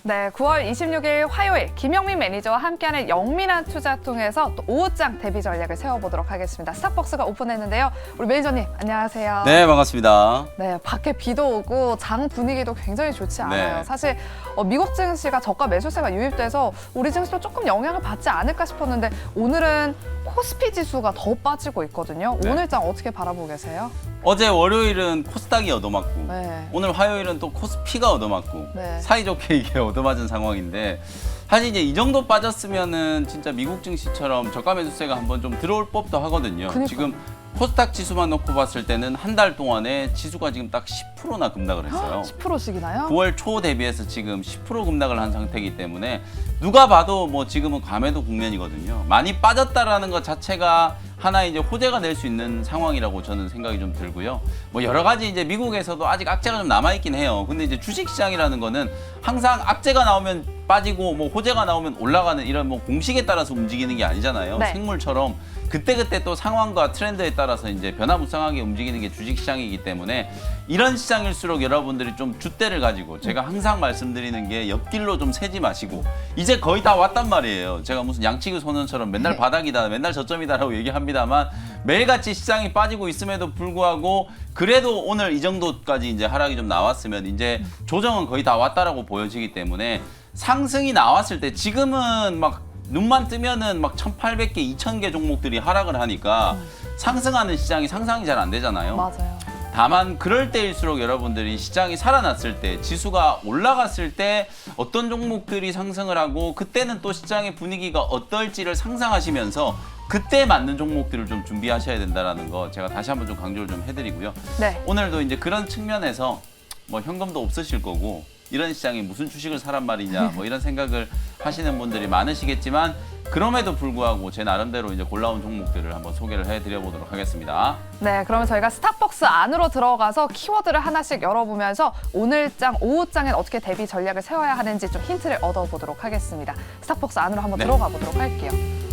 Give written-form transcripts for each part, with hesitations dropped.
네, 9월 26일 화요일 김영민 매니저와 함께하는 영민한 투자 통해서 또 5장 대비 전략을 세워보도록 하겠습니다. 스타벅스가 오픈했는데요. 우리 매니저님 안녕하세요. 네, 반갑습니다. 네, 밖에 비도 오고 장 분위기도 굉장히 좋지 않아요. 네. 사실 미국 증시가 저가 매수세가 유입돼서 우리 증시도 조금 영향을 받지 않을까 싶었는데 오늘은 코스피 지수가 더 빠지고 있거든요. 네. 오늘 장 어떻게 바라보고 계세요? 어제 월요일은 코스닥이 얻어맞고 네. 오늘 화요일은 또 코스피가 얻어맞고 네. 사이좋게 이게 얻어맞은 상황인데 사실 이제 이 정도 빠졌으면은 진짜 미국 증시처럼 저가 매수세가 한번 좀 들어올 법도 하거든요. 그러니까요. 지금 코스닥 지수만 놓고 봤을 때는 한 달 동안에 지수가 지금 딱 10%나 급락을 했어요. 10%씩이나요? 9월 초 대비해서 지금 10% 급락을 한 상태이기 때문에 누가 봐도 뭐 지금은 과매도 국면이거든요. 많이 빠졌다라는 것 자체가 하나의 이제 호재가 될 수 있는 상황이라고 저는 생각이 좀 들고요. 뭐 여러 가지 이제 미국에서도 아직 악재가 좀 남아 있긴 해요. 근데 이제 주식 시장이라는 거는 항상 악재가 나오면 빠지고 뭐 호재가 나오면 올라가는 이런 뭐 공식에 따라서 움직이는 게 아니잖아요. 네. 생물처럼 그때그때 또 상황과 트렌드에 따라서 이제 변화무쌍하게 움직이는 게 주식 시장이기 때문에 이런 시장일수록 여러분들이 좀 줏대를 가지고 제가 항상 말씀드리는 게 옆길로 좀 새지 마시고 이제 거의 다 왔단 말이에요. 제가 무슨 양치기 소년처럼 맨날 바닥이다, 맨날 저점이다라고 얘기합니다만 매일같이 시장이 빠지고 있음에도 불구하고 그래도 오늘 이 정도까지 이제 하락이 좀 나왔으면 이제 조정은 거의 다 왔다라고 보여지기 때문에 상승이 나왔을 때 지금은 막 눈만 뜨면은 막 1,800개, 2,000개 종목들이 하락을 하니까 상승하는 시장이 상상이 잘 안 되잖아요. 맞아요. 다만 그럴 때일수록 여러분들이 시장이 살아났을 때 지수가 올라갔을 때 어떤 종목들이 상승을 하고 그때는 또 시장의 분위기가 어떨지를 상상하시면서 그때 맞는 종목들을 좀 준비하셔야 된다는 거 제가 다시 한번 좀 강조를 좀 해드리고요. 네. 오늘도 이제 그런 측면에서 뭐 현금도 없으실 거고 이런 시장에 무슨 주식을 사란 말이냐 뭐 이런 생각을 하시는 분들이 많으시겠지만 그럼에도 불구하고 제 나름대로 이제 골라온 종목들을 한번 소개를 해드려보도록 하겠습니다. 네, 그러면 저희가 스타벅스 안으로 들어가서 키워드를 하나씩 열어보면서 오늘장, 오후장엔 어떻게 대비 전략을 세워야 하는지 좀 힌트를 얻어보도록 하겠습니다. 스타벅스 안으로 한번 네. 들어가 보도록 할게요.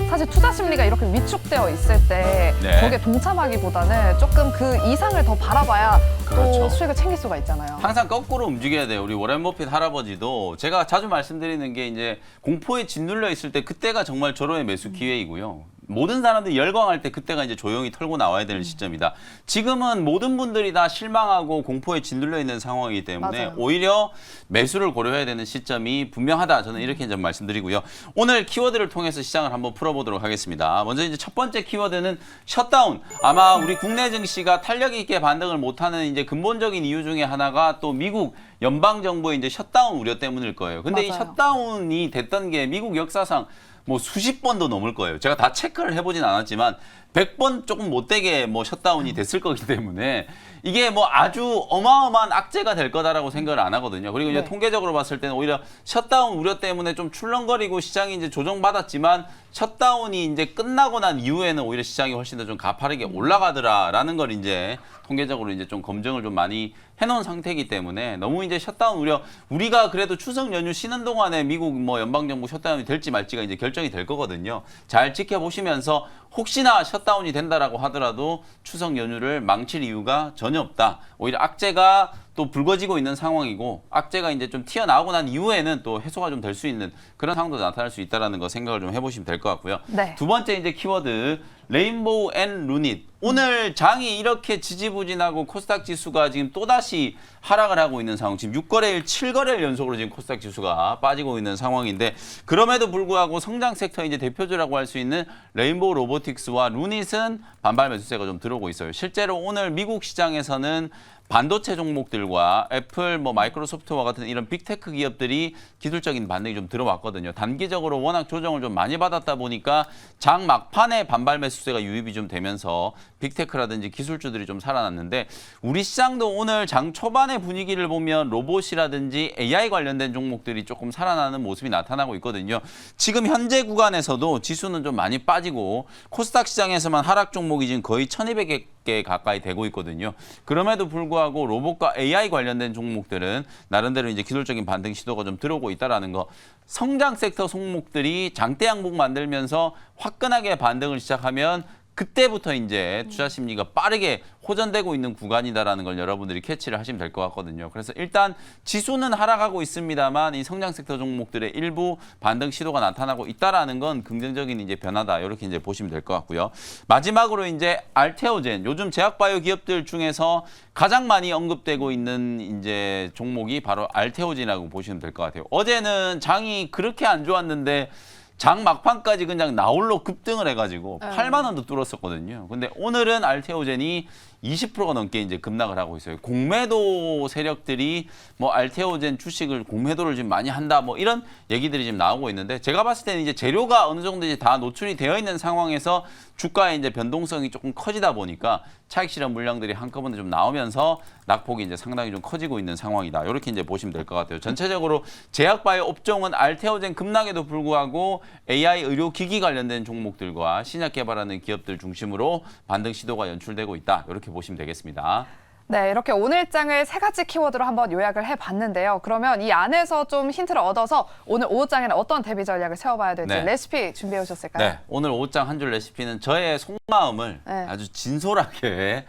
사실 투자 심리가 이렇게 위축되어 있을 때 네. 거기에 동참하기보다는 조금 그 이상을 더 바라봐야 또 그렇죠. 수익을 챙길 수가 있잖아요. 항상 거꾸로 움직여야 돼요. 우리 워렌 버핏 할아버지도 제가 자주 말씀드리는 게 이제 공포에 짓눌려 있을 때 그때가 정말 절호의 매수 기회이고요. 모든 사람들이 열광할 때 그때가 이제 조용히 털고 나와야 되는 시점이다. 지금은 모든 분들이 다 실망하고 공포에 짓눌려 있는 상황이기 때문에 맞아요. 오히려 매수를 고려해야 되는 시점이 분명하다. 저는 이렇게 좀 말씀드리고요. 오늘 키워드를 통해서 시장을 한번 풀어보도록 하겠습니다. 먼저 이제 첫 번째 키워드는 셧다운. 아마 우리 국내 증시가 탄력 있게 반등을 못하는 이제 근본적인 이유 중에 하나가 또 미국 연방 정부의 이제 셧다운 우려 때문일 거예요. 근데 이 맞아요. 셧다운이 됐던 게 미국 역사상 뭐 수십 번도 넘을 거예요. 제가 다 체크를 해보진 않았지만 100번 조금 못되게 뭐 셧다운이 됐을 거기 때문에 이게 뭐 아주 어마어마한 악재가 될 거다라고 생각을 안 하거든요. 그리고 이제 네. 통계적으로 봤을 때는 오히려 셧다운 우려 때문에 좀 출렁거리고 시장이 이제 조정받았지만 셧다운이 이제 끝나고 난 이후에는 오히려 시장이 훨씬 더 좀 가파르게 올라가더라라는 걸 이제 통계적으로 이제 좀 검증을 좀 많이 해놓은 상태이기 때문에 너무 이제 셧다운 우려 우리가 그래도 추석 연휴 쉬는 동안에 미국 뭐 연방정부 셧다운이 될지 말지가 이제 결정이 될 거거든요. 잘 지켜보시면서 혹시나 셧다운이 된다라고 하더라도 추석 연휴를 망칠 이유가 전혀 없다. 오히려 악재가 또 불거지고 있는 상황이고 악재가 이제 좀 튀어나오고 난 이후에는 또 해소가 좀 될 수 있는 그런 상황도 나타날 수 있다는 거 생각을 좀 해보시면 될 것 같고요. 네. 두 번째 이제 키워드 레인보우 앤 루닛. 오늘 장이 이렇게 지지부진하고 코스닥 지수가 지금 또다시 하락을 하고 있는 상황. 지금 6거래일, 7거래일 연속으로 지금 코스닥 지수가 빠지고 있는 상황인데 그럼에도 불구하고 성장 섹터 이제 대표주라고 할 수 있는 레인보우 로보틱스와 루닛은 반발 매수세가 좀 들어오고 있어요. 실제로 오늘 미국 시장에서는 반도체 종목들과 애플, 뭐 마이크로소프트와 같은 이런 빅테크 기업들이 기술적인 반등이 좀 들어왔거든요. 단기적으로 워낙 조정을 좀 많이 받았다 보니까 장 막판에 반발 매수세가 유입이 좀 되면서 빅테크라든지 기술주들이 좀 살아났는데 우리 시장도 오늘 장 초반의 분위기를 보면 로봇이라든지 AI 관련된 종목들이 조금 살아나는 모습이 나타나고 있거든요. 지금 현재 구간에서도 지수는 좀 많이 빠지고 코스닥 시장에서만 하락 종목이 지금 거의 1,200개 가까이 되고 있거든요. 그럼에도 불구하고 로봇과 AI 관련된 종목들은 나름대로 이제 기술적인 반등 시도가 좀 들어오고 있다라는 거. 성장 섹터 종목들이 장대 양봉 만들면서 화끈하게 반등을 시작하면 그때부터 이제 투자 심리가 빠르게 호전되고 있는 구간이다라는 걸 여러분들이 캐치를 하시면 될 것 같거든요. 그래서 일단 지수는 하락하고 있습니다만 이 성장 섹터 종목들의 일부 반등 시도가 나타나고 있다라는 건 긍정적인 이제 변화다. 이렇게 이제 보시면 될 것 같고요. 마지막으로 이제 알테오젠, 요즘 제약바이오 기업들 중에서 가장 많이 언급되고 있는 이제 종목이 바로 알테오젠이라고 보시면 될 것 같아요. 어제는 장이 그렇게 안 좋았는데 장 막판까지 그냥 나홀로 급등을 해가지고 8만 원도 뚫었었거든요. 근데 오늘은 알테오젠이 20%가 넘게 이제 급락을 하고 있어요. 공매도 세력들이 뭐 알테오젠 주식을 공매도를 지금 많이 한다 뭐 이런 얘기들이 지금 나오고 있는데 제가 봤을 때는 이제 재료가 어느 정도 이제 다 노출이 되어 있는 상황에서 주가의 이제 변동성이 조금 커지다 보니까 차익 실현 물량들이 한꺼번에 좀 나오면서 낙폭이 이제 상당히 좀 커지고 있는 상황이다. 이렇게 이제 보시면 될 것 같아요. 전체적으로 제약바이오 업종은 알테오젠 급락에도 불구하고 AI 의료기기 관련된 종목들과 신약 개발하는 기업들 중심으로 반등 시도가 연출되고 있다. 이렇게 보시면 되겠습니다. 네, 이렇게 오늘장을 3가지 키워드로 한번 요약을 해봤는데요. 그러면 이 안에서 좀 힌트를 얻어서 오늘 오후장에는 어떤 대비 전략을 세워봐야 될지 네. 레시피 준비해 오셨을까요? 네, 오늘 오후장 한 줄 레시피는 저의 속마음을 네. 아주 진솔하게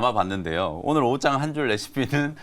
담아봤는데요. 오늘 오후장 한 줄 레시피는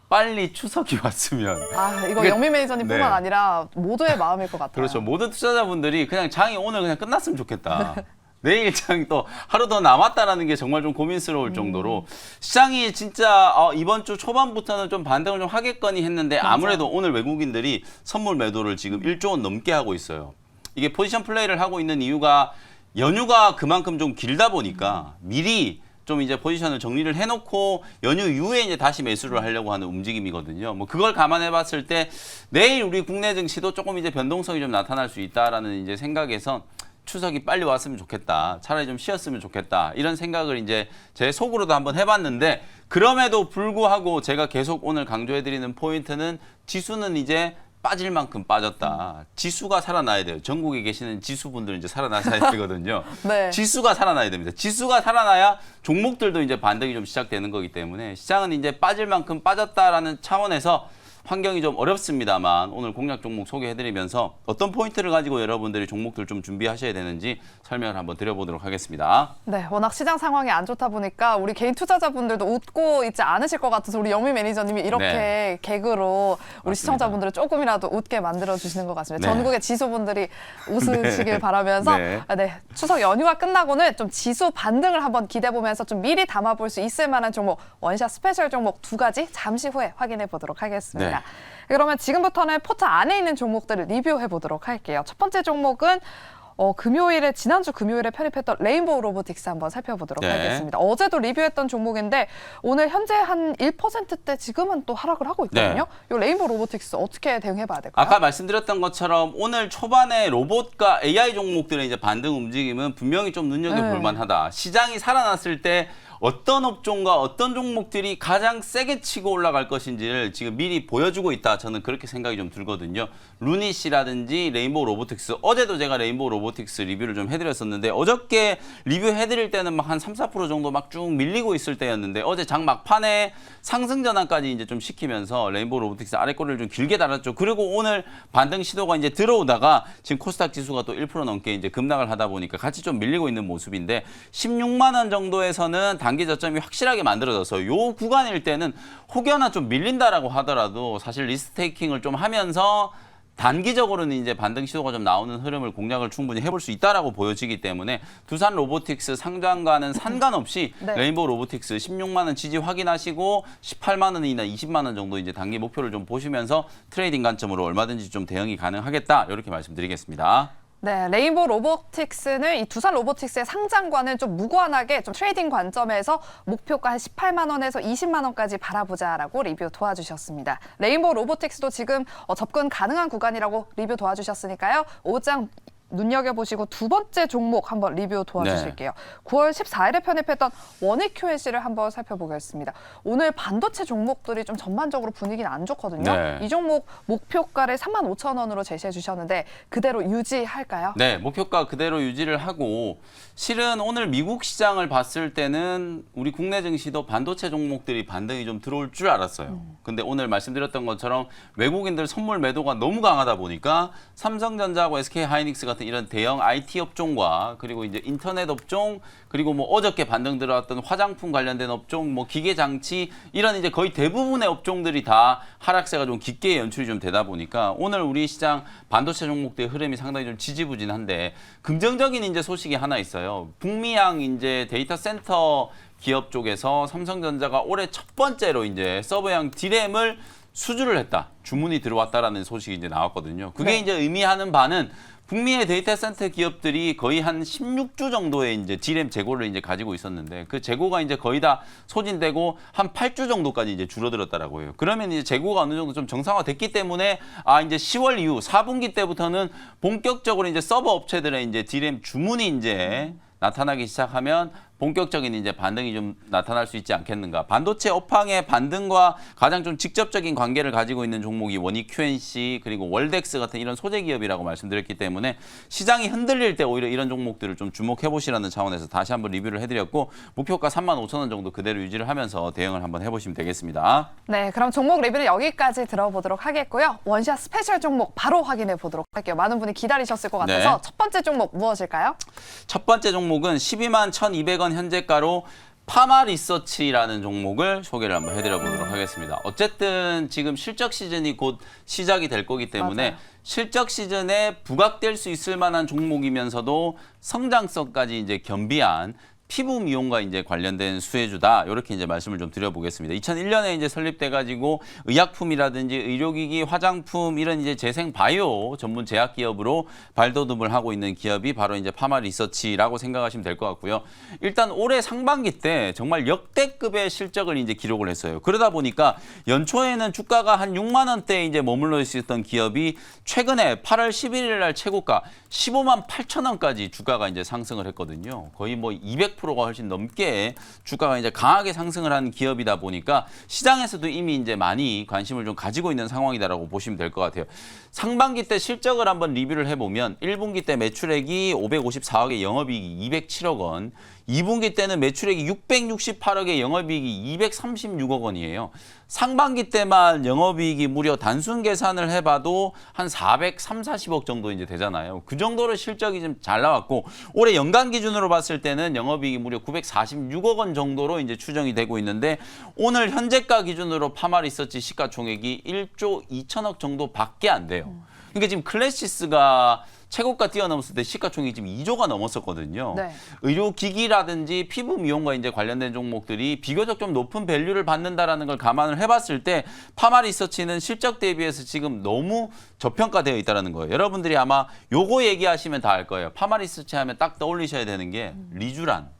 빨리 추석이 왔으면. 아, 이거 이게- 영미 매니저님뿐만 네. 아니라 모두의 마음일 것 같아요. 그렇죠. 모든 투자자분들이 그냥 장이 오늘 그냥 끝났으면 좋겠다. 내일 장이 또 하루 더 남았다라는 게 정말 좀 고민스러울 정도로 시장이 진짜 이번 주 초반부터는 좀 반등을 좀 하겠거니 했는데 아무래도 오늘 외국인들이 선물 매도를 지금 1조 원 넘게 하고 있어요. 이게 포지션 플레이를 하고 있는 이유가 연휴가 그만큼 좀 길다 보니까 미리 좀 이제 포지션을 정리를 해놓고 연휴 이후에 이제 다시 매수를 하려고 하는 움직임이거든요. 뭐 그걸 감안해 봤을 때 내일 우리 국내 증시도 조금 이제 변동성이 좀 나타날 수 있다라는 이제 생각에서 추석이 빨리 왔으면 좋겠다. 차라리 좀 쉬었으면 좋겠다. 이런 생각을 이제 제 속으로도 한번 해봤는데 그럼에도 불구하고 제가 계속 오늘 강조해드리는 포인트는 지수는 이제 빠질 만큼 빠졌다. 지수가 살아나야 돼요. 전국에 계시는 지수분들은 이제 살아나셔야 되거든요. 네. 지수가 살아나야 됩니다. 지수가 살아나야 종목들도 이제 반등이 좀 시작되는 거기 때문에 시장은 이제 빠질 만큼 빠졌다라는 차원에서 환경이 좀 어렵습니다만 오늘 공략 종목 소개해드리면서 어떤 포인트를 가지고 여러분들이 종목들 좀 준비하셔야 되는지 설명을 한번 드려보도록 하겠습니다. 네, 워낙 시장 상황이 안 좋다 보니까 우리 개인 투자자분들도 웃고 있지 않으실 것 같아서 우리 영미 매니저님이 이렇게 네. 개그로 우리 맞습니다. 시청자분들을 조금이라도 웃게 만들어 주시는 것 같습니다. 네. 전국의 지수분들이 웃으시길 네. 바라면서 네. 추석 연휴가 끝나고는 좀 지수 반등을 한번 기대해 보면서 좀 미리 담아볼 수 있을 만한 종목, 원샷 스페셜 종목 2가지 잠시 후에 확인해 보도록 하겠습니다. 네. 그러면 지금부터는 포트 안에 있는 종목들을 리뷰해 보도록 할게요. 첫 번째 종목은 지난주 금요일에 편입했던 레인보우 로보틱스 한번 살펴보도록 네. 하겠습니다. 어제도 리뷰했던 종목인데 오늘 현재 한 1%대 지금은 또 하락을 하고 있거든요. 이 레인보우 로보틱스 어떻게 대응해 봐야 될까요? 아까 말씀드렸던 것처럼 오늘 초반에 로봇과 AI 종목들의 이제 반등 움직임은 분명히 좀 눈여겨볼 네. 만하다. 시장이 살아났을 때 어떤 업종과 어떤 종목들이 가장 세게 치고 올라갈 것인지를 지금 미리 보여주고 있다. 저는 그렇게 생각이 좀 들거든요. 루닛이라든지 레인보우 로보틱스. 어제도 제가 레인보우 로보틱스 리뷰를 좀 해드렸었는데 어저께 리뷰해드릴 때는 막 한 3, 4% 정도 막 쭉 밀리고 있을 때였는데 어제 장 막판에 상승 전환까지 이제 좀 시키면서 레인보우 로보틱스 아래 꼬리를 좀 길게 달았죠. 그리고 오늘 반등 시도가 이제 들어오다가 지금 코스닥 지수가 또 1% 넘게 이제 급락을 하다 보니까 같이 좀 밀리고 있는 모습인데 16만 원 정도에서는 단기 저점이 확실하게 만들어져서 요 구간일 때는 혹여나 좀 밀린다라고 하더라도 사실 리스크 테이킹을 좀 하면서 단기적으로는 이제 반등 시도가 좀 나오는 흐름을 공략을 충분히 해볼 수 있다라고 보여지기 때문에 두산 로보틱스 상장과는 상관없이 네. 레인보우 로보틱스 16만 원 지지 확인하시고 18만 원이나 20만 원 정도 이제 단기 목표를 좀 보시면서 트레이딩 관점으로 얼마든지 좀 대응이 가능하겠다 이렇게 말씀드리겠습니다. 네, 레인보우 로보틱스는 이 두산 로보틱스의 상장과는 좀 무관하게 좀 트레이딩 관점에서 목표가 한 18만 원에서 20만 원까지 바라보자라고 리뷰 도와주셨습니다. 레인보우 로보틱스도 지금 접근 가능한 구간이라고 리뷰 도와주셨으니까요. 오장 눈여겨보시고 두 번째 종목 한번 리뷰 도와주실게요. 9월 14일에 편입했던 원익 QNC를 한번 살펴보겠습니다. 오늘 반도체 종목들이 좀 전반적으로 분위기는 안 좋거든요. 네. 이 종목 목표가를 35,000원으로 제시해 주셨는데 그대로 유지할까요? 네, 목표가 그대로 유지를 하고 실은 오늘 미국 시장을 봤을 때는 우리 국내 증시도 반도체 종목들이 반등이 좀 들어올 줄 알았어요. 근데 오늘 말씀드렸던 것처럼 외국인들 선물 매도가 너무 강하다 보니까 삼성전자하고 SK 하이닉스 같은 같은 이런 대형 IT 업종과 그리고 이제 인터넷 업종 그리고 뭐 어저께 반등 들어왔던 화장품 관련된 업종, 뭐 기계 장치 이런 이제 거의 대부분의 업종들이 다 하락세가 좀 깊게 연출이 좀 되다 보니까 오늘 우리 시장 반도체 종목들의 흐름이 상당히 좀 지지부진한데 긍정적인 이제 소식이 하나 있어요. 북미양 이제 데이터 센터 기업 쪽에서 삼성전자가 올해 첫 번째로 이제 서버형 D램을 수주를 했다. 주문이 들어왔다라는 소식이 이제 나왔거든요. 그게 네. 이제 의미하는 바는 북미의 데이터 센터 기업들이 거의 한 16주 정도의 이제 D램 재고를 이제 가지고 있었는데 그 재고가 이제 거의 다 소진되고 한 8주 정도까지 이제 줄어들었다라고 해요. 그러면 이제 재고가 어느 정도 좀 정상화됐기 때문에 이제 10월 이후 4분기 때부터는 본격적으로 이제 서버 업체들의 이제 D램 주문이 이제 나타나기 시작하면 본격적인 이제 반등이 좀 나타날 수 있지 않겠는가. 반도체 업황의 반등과 가장 좀 직접적인 관계를 가지고 있는 종목이 원익 QNC 그리고 월덱스 같은 이런 소재 기업이라고 말씀드렸기 때문에 시장이 흔들릴 때 오히려 이런 종목들을 좀 주목해 보시라는 차원에서 다시 한번 리뷰를 해드렸고 목표가 35,000원 정도 그대로 유지를 하면서 대응을 한번 해보시면 되겠습니다. 네, 그럼 종목 리뷰는 여기까지 들어보도록 하겠고요. 원샷 스페셜 종목 바로 확인해 보도록 할게요. 많은 분이 기다리셨을 것 같아서 네. 첫 번째 종목 무엇일까요? 첫 번째 종목은 12만 1,200원 현재가로 파마 리서치라는 종목을 소개를 한번 해드려 보도록 하겠습니다. 어쨌든 지금 실적 시즌이 곧 시작이 될 거기 때문에 맞아요. 실적 시즌에 부각될 수 있을 만한 종목이면서도 성장성까지 이제 겸비한 피부 미용과 이제 관련된 수혜주다. 이렇게 이제 말씀을 좀 드려보겠습니다. 2001년에 이제 설립돼 가지고 의약품이라든지 의료기기, 화장품 이런 이제 재생 바이오 전문 제약 기업으로 발돋움을 하고 있는 기업이 바로 이제 파마 리서치라고 생각하시면 될 것 같고요. 일단 올해 상반기 때 정말 역대급의 실적을 이제 기록을 했어요. 그러다 보니까 연초에는 주가가 한 6만 원대에 이제 머물러 있었던 기업이 최근에 8월 11일 날 최고가 15만 8천 원까지 주가가 이제 상승을 했거든요. 거의 뭐 200%가 훨씬 넘게 주가가 이제 강하게 상승을 한 기업이다 보니까 시장에서도 이미 이제 많이 관심을 좀 가지고 있는 상황이다라고 보시면 될 것 같아요. 상반기 때 실적을 한번 리뷰를 해보면 1분기 때 매출액이 554억에 영업이익이 207억 원, 2분기 때는 매출액이 668억에 영업이익이 236억 원이에요. 상반기 때만 영업이익이 무려 단순 계산을 해봐도 한 440억 정도 이제 되잖아요. 그 정도로 실적이 좀 잘 나왔고 올해 연간 기준으로 봤을 때는 영업이익이 무려 946억 원 정도로 이제 추정이 되고 있는데 오늘 현재가 기준으로 파마 리서치 시가총액이 1조 2천억 정도밖에 안 돼요. 그러니까 지금 클래시스가 최고가 뛰어넘었을 때 시가총액이 지금 2조가 넘었었거든요. 네. 의료기기라든지 피부 미용과 이제 관련된 종목들이 비교적 좀 높은 밸류를 받는다라는 걸 감안을 해봤을 때 파마 리서치는 실적 대비해서 지금 너무 저평가되어 있다는 거예요. 여러분들이 아마 요거 얘기하시면 다 알 거예요. 파마 리서치 하면 딱 떠올리셔야 되는 게 리쥬란.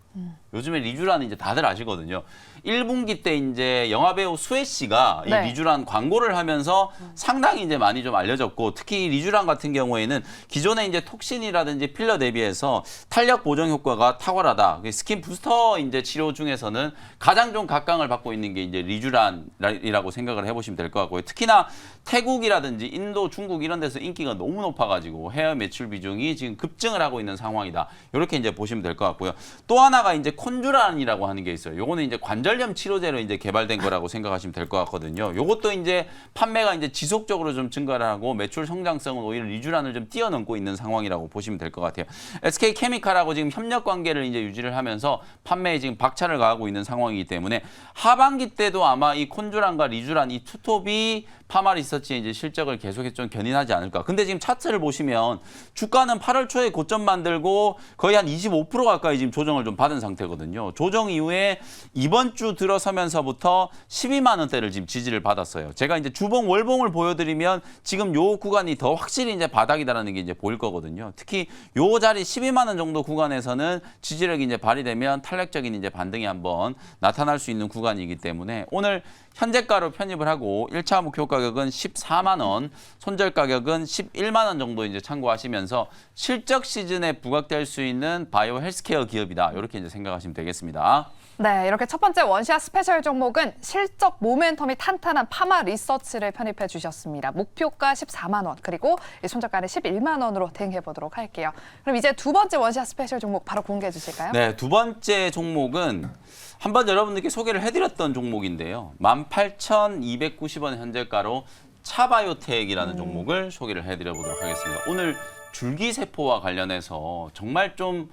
요즘에 리쥬란은 이제 다들 아시거든요. 1분기 때 이제 영화배우 수혜 씨가 네. 이 리쥬란 광고를 하면서 상당히 이제 많이 좀 알려졌고 특히 리쥬란 같은 경우에는 기존에 이제 톡신이라든지 필러 대비해서 탄력 보정 효과가 탁월하다. 스킨 부스터 이제 치료 중에서는 가장 좀 각광을 받고 있는 게 이제 리쥬란이라고 생각을 해보시면 될 것 같고요. 특히나 태국이라든지 인도, 중국 이런 데서 인기가 너무 높아가지고 해외 매출 비중이 지금 급증을 하고 있는 상황이다. 이렇게 이제 보시면 될 것 같고요. 또 하나가 이제 콘주란이라고 하는 게 있어요. 요거는 이제 관절염 치료제로 이제 개발된 거라고 생각하시면 될 것 같거든요. 요것도 이제 판매가 이제 지속적으로 좀 증가를 하고 매출 성장성은 오히려 리쥬란을 좀 뛰어넘고 있는 상황이라고 보시면 될 것 같아요. SK 케미칼하고 지금 협력 관계를 이제 유지를 하면서 판매에 지금 박차를 가하고 있는 상황이기 때문에 하반기 때도 아마 이 콘주란과 리쥬란 이 투톱이 파마 리서치의 이제 실적을 계속해서 좀 견인하지 않을까. 근데 지금 차트를 보시면 주가는 8월 초에 고점 만들고 거의 한 25% 가까이 지금 조정을 좀 받은 상태거든요. 조정 이후에 이번 주 들어서면서부터 12만 원대를 지금 지지를 받았어요. 제가 이제 주봉 월봉을 보여드리면 지금 요 구간이 더 확실히 이제 바닥이다라는 게 이제 보일 거거든요. 특히 요 자리 12만 원 정도 구간에서는 지지력이 이제 발휘되면 탄력적인 이제 반등이 한번 나타날 수 있는 구간이기 때문에 오늘 현재가로 편입을 하고 1차 목표 가격은 14만 원, 손절 가격은 11만 원 정도 이제 참고하시면서 실적 시즌에 부각될 수 있는 바이오 헬스케어 기업이다. 이렇게 이제 생각하시면 되겠습니다. 네, 이렇게 첫 번째 원샷 스페셜 종목은 실적 모멘텀이 탄탄한 파마 리서치를 편입해 주셨습니다. 목표가 14만 원, 그리고 손절가는 11만 원으로 대응해 보도록 할게요. 그럼 이제 두 번째 원샷 스페셜 종목 바로 공개해 주실까요? 네, 두 번째 종목은 한번 여러분들께 소개를 해드렸던 종목인데요. 18,290원 현재가로 차바이오텍이라는 종목을 소개를 해드려보도록 하겠습니다. 오늘 줄기세포와 관련해서 정말 좀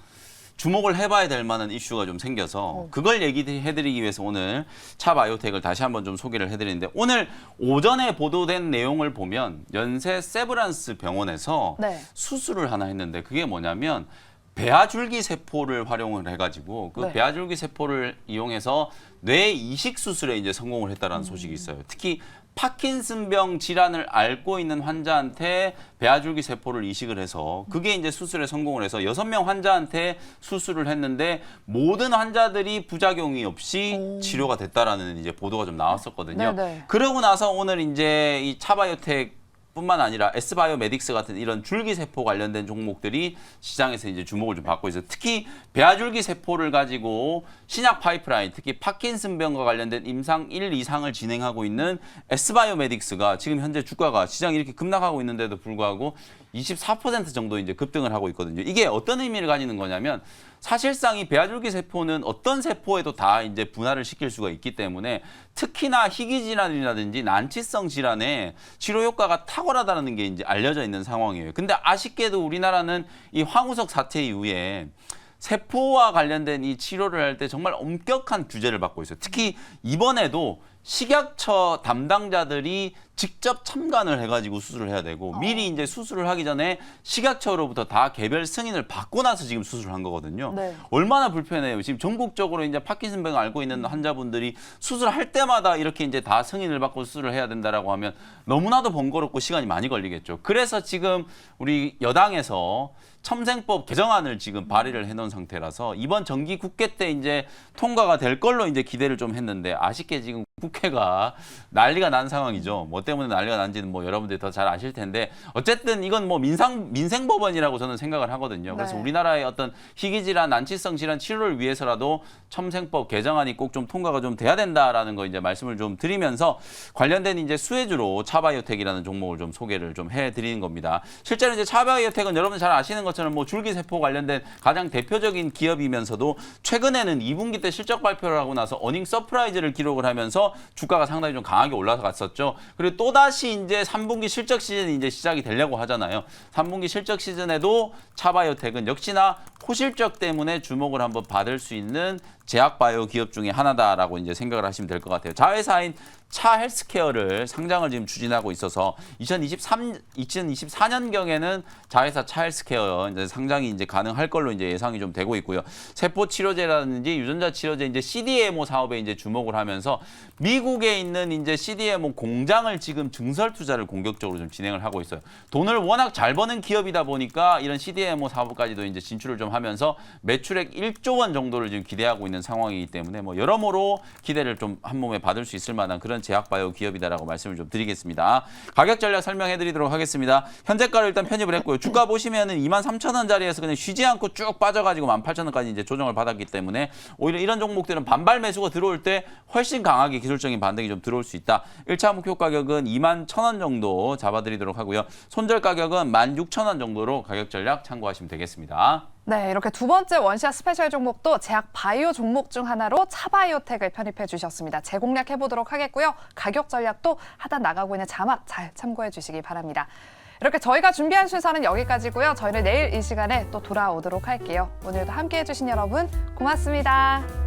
주목을 해봐야 될 만한 이슈가 좀 생겨서 그걸 얘기해드리기 위해서 오늘 차바이오텍을 다시 한번 좀 소개를 해드리는데, 오늘 오전에 보도된 내용을 보면 연세 세브란스 병원에서 네. 수술을 하나 했는데, 그게 뭐냐면 배아줄기 세포를 활용을 해가지고 그 네. 배아줄기 세포를 이용해서 뇌 이식 수술에 이제 성공을 했다라는 소식이 있어요. 특히 파킨슨병 질환을 앓고 있는 환자한테 배아줄기 세포를 이식을 해서 그게 이제 수술에 성공을 해서 6명 환자한테 수술을 했는데 모든 환자들이 부작용이 없이 치료가 됐다라는 이제 보도가 좀 나왔었거든요. 네네. 그러고 나서 오늘 이제 이 차바이오텍 뿐만 아니라 S바이오메딕스 같은 이런 줄기세포 관련된 종목들이 시장에서 이제 주목을 좀 받고 있어요. 특히 배아줄기 세포를 가지고 신약 파이프라인, 특히 파킨슨병과 관련된 임상 1, 2상을 진행하고 있는 S바이오메딕스가 지금 현재 주가가 시장이 이렇게 급락하고 있는데도 불구하고 24% 정도 이제 급등을 하고 있거든요. 이게 어떤 의미를 가지는 거냐면, 사실상 이 배아줄기 세포는 어떤 세포에도 다 이제 분할을 시킬 수가 있기 때문에 특히나 희귀 질환이라든지 난치성 질환에 치료 효과가 탁월하다는 게 이제 알려져 있는 상황이에요. 근데 아쉽게도 우리나라는 이 황우석 사태 이후에 세포와 관련된 이 치료를 할 때 정말 엄격한 규제를 받고 있어요. 특히 이번에도 식약처 담당자들이 직접 참관을 해가지고 수술을 해야 되고, 미리 이제 수술을 하기 전에 식약처로부터 다 개별 승인을 받고 나서 지금 수술을 한 거거든요. 네. 얼마나 불편해요. 지금 전국적으로 이제 파킨슨병을 앓고 있는 환자분들이 수술할 때마다 이렇게 이제 다 승인을 받고 수술을 해야 된다라고 하면 너무나도 번거롭고 시간이 많이 걸리겠죠. 그래서 지금 우리 여당에서 첨생법 개정안을 지금 발의를 해놓은 상태라서 이번 정기 국회 때 이제 통과가 될 걸로 이제 기대를 좀 했는데, 아쉽게 지금 국회가 난리가 난 상황이죠. 뭐 때문에 난리가 난지는 뭐 여러분들이 더 잘 아실 텐데, 어쨌든 이건 뭐 민생법원이라고 저는 생각을 하거든요. 그래서 네. 우리나라의 어떤 희귀질환, 난치성 질환 치료를 위해서라도 첨생법 개정안이 꼭 좀 통과가 좀 돼야 된다라는 거 이제 말씀을 좀 드리면서, 관련된 이제 수혜주로 차바이오텍이라는 종목을 좀 소개를 좀 해드리는 겁니다. 실제로 이제 차바이오텍은 여러분 잘 아시는 것처럼 뭐 줄기세포 관련된 가장 대표적인 기업이면서도 최근에는 2분기 때 실적 발표를 하고 나서 어닝 서프라이즈를 기록을 하면서 주가가 상당히 좀 강하게 올라갔었죠. 그리고 또다시 이제 3분기 실적 시즌이 이제 시작이 되려고 하잖아요. 3분기 실적 시즌에도 차바이오텍은 역시나 호실적 때문에 주목을 한번 받을 수 있는 제약바이오 기업 중에 하나다라고 이제 생각을 하시면 될 것 같아요. 자회사인 차 헬스케어를 상장을 지금 추진하고 있어서 2024년경에는 자회사 차 헬스케어 이제 상장이 이제 가능할 걸로 이제 예상이 좀 되고 있고요. 세포 치료제라든지 유전자 치료제 이제 CDMO 사업에 이제 주목을 하면서 미국에 있는 이제 CDMO 공장을 지금 증설 투자를 공격적으로 좀 진행을 하고 있어요. 돈을 워낙 잘 버는 기업이다 보니까 이런 CDMO 사업까지도 이제 진출을 좀 하면서 매출액 1조 원 정도를 지금 기대하고 있는 상황이기 때문에 뭐 여러모로 기대를 좀 한 몸에 받을 수 있을 만한 그런 제약바이오 기업이다라고 말씀을 좀 드리겠습니다. 가격 전략 설명해 드리도록 하겠습니다. 현재가를 일단 편입을 했고요. 주가 보시면은 23,000원짜리에서 그냥 쉬지 않고 쭉 빠져가지고 18,000원까지 이제 조정을 받았기 때문에 오히려 이런 종목들은 반발 매수가 들어올 때 훨씬 강하게 기술적인 반등이 좀 들어올 수 있다. 1차 목표 가격은 21,000원 정도 잡아드리도록 하고요. 손절 가격은 16,000원 정도로 가격 전략 참고하시면 되겠습니다. 네, 이렇게 두 번째 원샷 스페셜 종목도 제약 바이오 종목 중 하나로 차바이오텍을 편입해 주셨습니다. 재공략해 보도록 하겠고요. 가격 전략도 하단 나가고 있는 자막 잘 참고해 주시기 바랍니다. 이렇게 저희가 준비한 순서는 여기까지고요. 저희는 내일 이 시간에 또 돌아오도록 할게요. 오늘도 함께해 주신 여러분 고맙습니다.